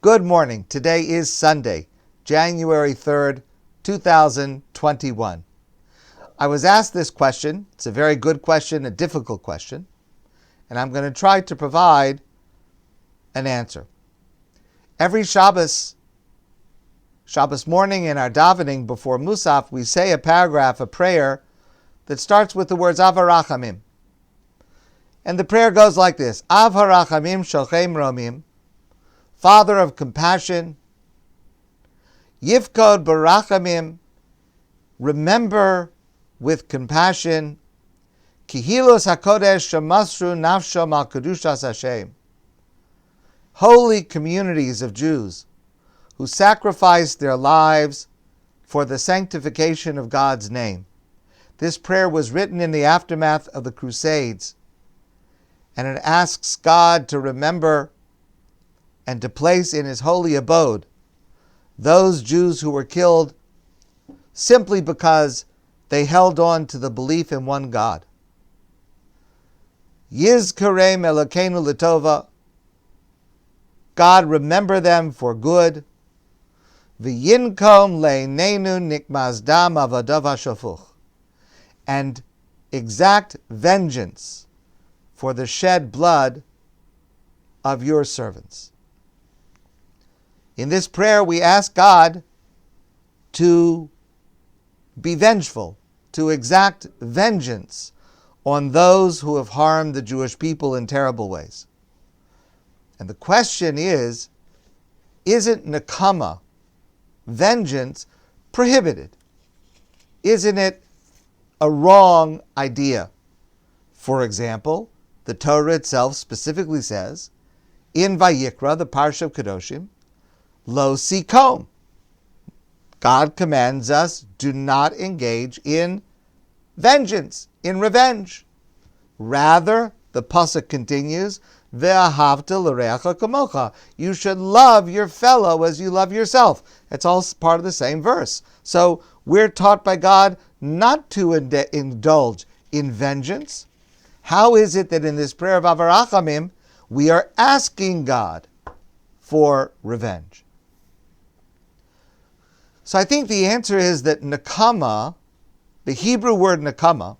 Good morning. Today is Sunday, January 3rd, 2021. I was asked this question. It's a very good question, a difficult question, and I'm going to try to provide an answer. Every Shabbos morning in our davening before Musaf, we say a paragraph, a prayer that starts with the words Av HaRachamim. And the prayer goes like this: Av HaRachamim Shochem Romim, Father of compassion, Yifkod Barachamim, remember with compassion, Kihilos HaKodesh Shemasru Nafshom Al Kedushas Hashem, holy communities of Jews who sacrificed their lives for the sanctification of God's name. This prayer was written in the aftermath of the Crusades, and it asks God to remember and to place in his holy abode those Jews who were killed simply because they held on to the belief in one God. Yizkarem Elokeinu L'tova, God remember them for good. V'yinkom le'neinu nikmaz dam avadav hashafuch, and exact vengeance for the shed blood of your servants. In this prayer, we ask God to be vengeful, to exact vengeance on those who have harmed the Jewish people in terrible ways. And the question is, isn't nakama, vengeance, prohibited? Isn't it a wrong idea? For example, the Torah itself specifically says, in Vayikra, the Parsha of Kedoshim, Lo sikom. God commands us, do not engage in vengeance, in revenge. Rather, the pasuk continues, Ve'ahavta l'reacha kamocha. You should love your fellow as you love yourself. It's all part of the same verse. So we're taught by God not to indulge in vengeance. How is it that in this prayer of Av HaRachamim, we are asking God for revenge? So I think the answer is that nakama, the Hebrew word nakama,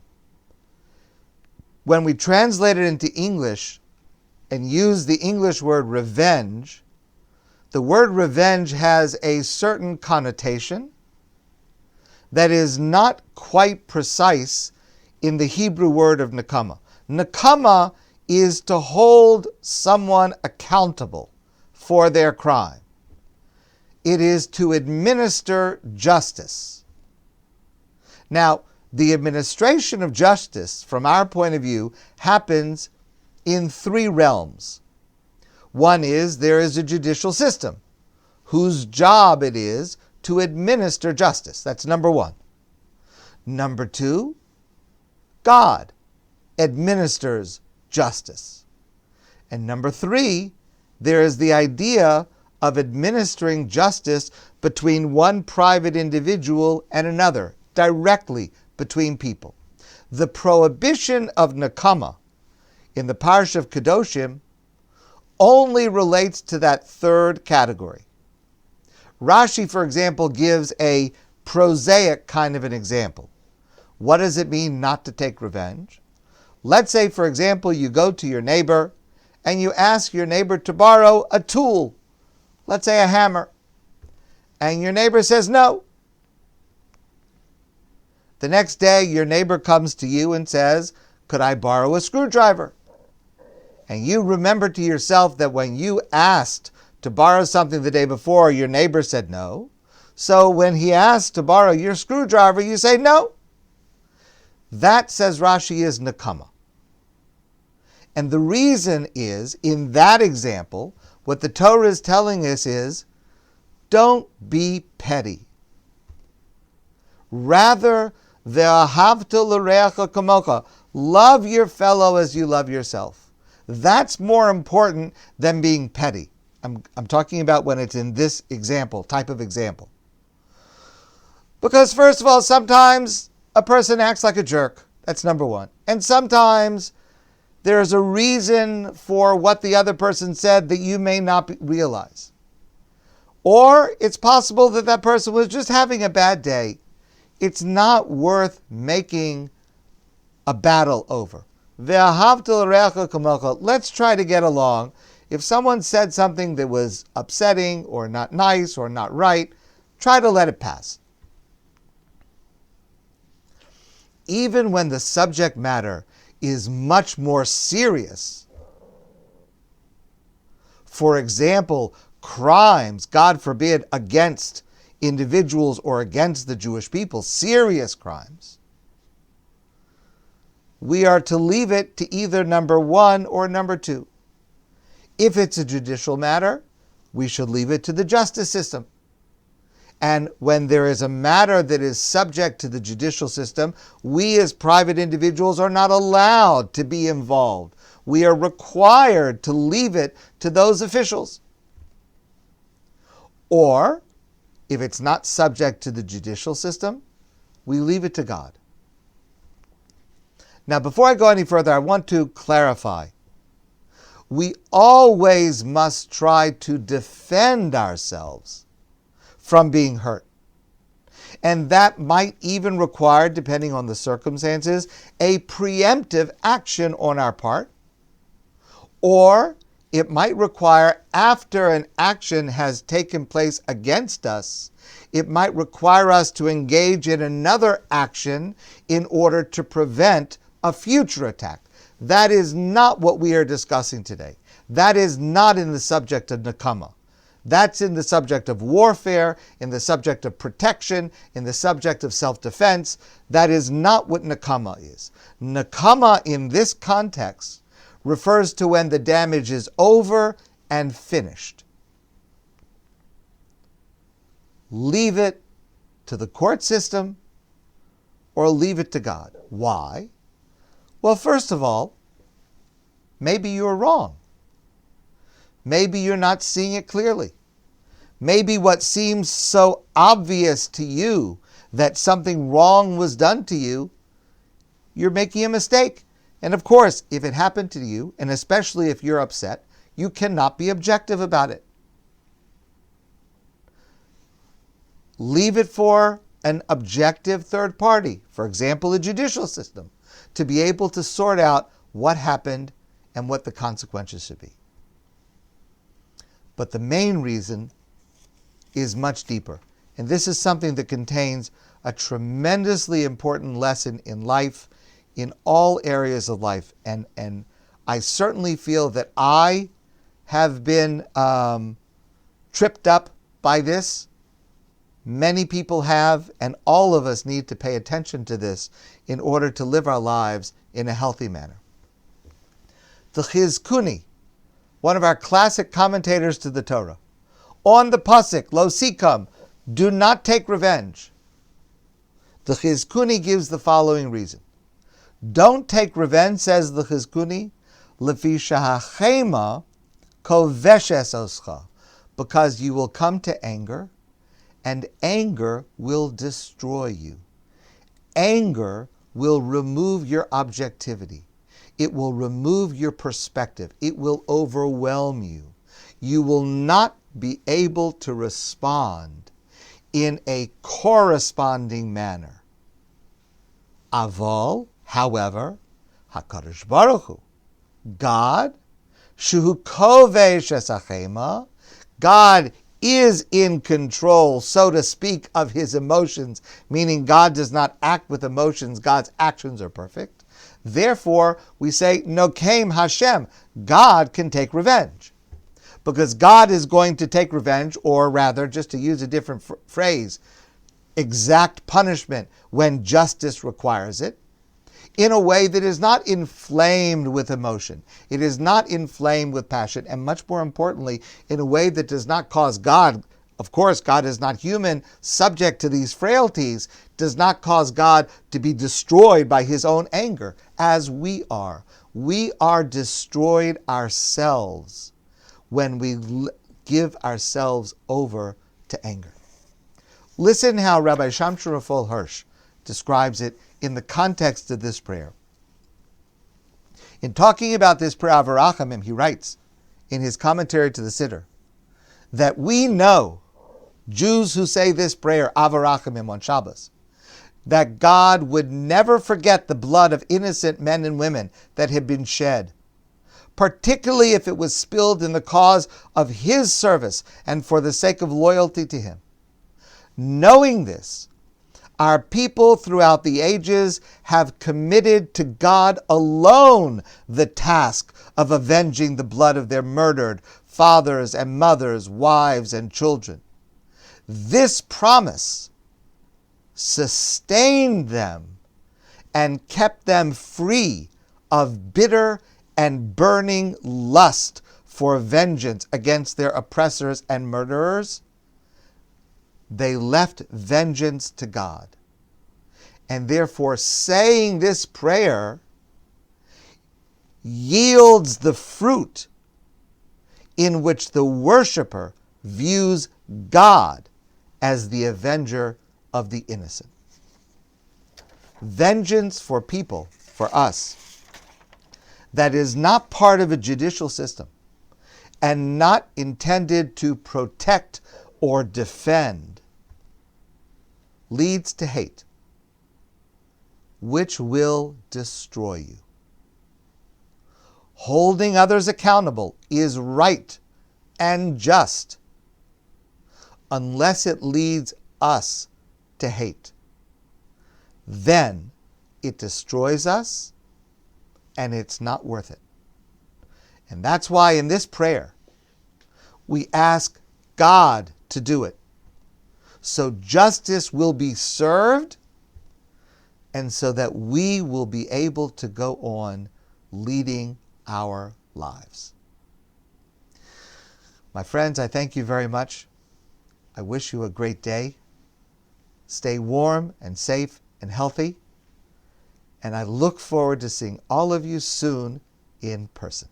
when we translate it into English and use the English word revenge, the word revenge has a certain connotation that is not quite precise in the Hebrew word of nakama. Nakama is to hold someone accountable for their crime. It is to administer justice. Now, the administration of justice, from our point of view, happens in three realms. One is there is a judicial system whose job it is to administer justice. That's number one. Number two, God administers justice. And number three, there is the idea of administering justice between one private individual and another, directly between people. The prohibition of nakama in the Parsha of Kedoshim only relates to that third category. Rashi, for example, gives a prosaic kind of an example. What does it mean not to take revenge? Let's say, for example, you go to your neighbor and you ask your neighbor to borrow a tool, let's say a hammer, and your neighbor says no. The next day, your neighbor comes to you and says, could I borrow a screwdriver? And you remember to yourself that when you asked to borrow something the day before, your neighbor said no. So when he asked to borrow your screwdriver, you say no. That, says Rashi, is nakama. And the reason is, in that example, what the Torah is telling us is, don't be petty. Rather, ve'ahavta l'reacha kamocha, love your fellow as you love yourself. That's more important than being petty. I'm talking about when it's in this example, type of example. Because first of all, sometimes a person acts like a jerk. That's number one. And sometimes there's a reason for what the other person said that you may not realize. Or it's possible that that person was just having a bad day. It's not worth making a battle over. Let's try to get along. If someone said something that was upsetting or not nice or not right, try to let it pass. Even when the subject matter is much more serious, for example, crimes, God forbid, against individuals or against the Jewish people, serious crimes, we are to leave it to either number one or number two. If it's a judicial matter, we should leave it to the justice system. And when there is a matter that is subject to the judicial system, we as private individuals are not allowed to be involved. We are required to leave it to those officials. Or, if it's not subject to the judicial system, we leave it to God. Now, before I go any further, I want to clarify. We always must try to defend ourselves from being hurt. And that might even require, depending on the circumstances, a preemptive action on our part. Or it might require, after an action has taken place against us, it might require us to engage in another action in order to prevent a future attack. That is not what we are discussing today. That is not in the subject of nakama. That's in the subject of warfare, in the subject of protection, in the subject of self-defense. That is not what nakama is. Nakama in this context refers to when the damage is over and finished. Leave it to the court system or leave it to God. Why? Well, first of all, maybe you're wrong. Maybe you're not seeing it clearly. Maybe what seems so obvious to you that something wrong was done to you, you're making a mistake. And of course, if it happened to you, and especially if you're upset, you cannot be objective about it. Leave it for an objective third party, for example, a judicial system, to be able to sort out what happened and what the consequences should be. But the main reason is much deeper. And this is something that contains a tremendously important lesson in life, in all areas of life. And I certainly feel that I have been tripped up by this. Many people have, and all of us need to pay attention to this in order to live our lives in a healthy manner. The Chizkuni, one of our classic commentators to the Torah, on the pasuk, Lo Sikam, do not take revenge. The Chizkuni gives the following reason. Don't take revenge, says the Chizkuni, Lefi shahachema koveshes oscha, because you will come to anger, and anger will destroy you. Anger will remove your objectivity. It will remove your perspective. It will overwhelm you. You will not be able to respond in a corresponding manner. Aval, however, HaKadosh Baruch Hu, God, Shuhu Kovesh Esachema, God is in control, so to speak, of his emotions, meaning God does not act with emotions, God's actions are perfect. Therefore, we say, Nokem Hashem, God can take revenge. Because God is going to take revenge, or rather, just to use a different phrase, exact punishment when justice requires it, in a way that is not inflamed with emotion. It is not inflamed with passion, and much more importantly, in a way that does not cause God, of course, God is not human, subject to these frailties, does not cause God to be destroyed by his own anger, as we are. We are destroyed ourselves when we give ourselves over to anger. Listen how Rabbi Shamshon Raphael Hirsch describes it in the context of this prayer. In talking about this prayer of Arachamim, he writes in his commentary to the Siddur that we know Jews who say this prayer, Avarachamim, on Shabbos, that God would never forget the blood of innocent men and women that had been shed, particularly if it was spilled in the cause of His service and for the sake of loyalty to Him. Knowing this, our people throughout the ages have committed to God alone the task of avenging the blood of their murdered fathers and mothers, wives and children. This promise sustained them and kept them free of bitter and burning lust for vengeance against their oppressors and murderers. They left vengeance to God. And therefore, saying this prayer yields the fruit in which the worshiper views God as the avenger of the innocent. Vengeance for people, for us, that is not part of a judicial system and not intended to protect or defend, leads to hate, which will destroy you. Holding others accountable is right and just, unless it leads us to hate. Then it destroys us, and it's not worth it. And that's why in this prayer, we ask God to do it, so justice will be served, and so that we will be able to go on leading our lives. My friends, I thank you very much. I wish you a great day. Stay warm and safe and healthy. And I look forward to seeing all of you soon in person.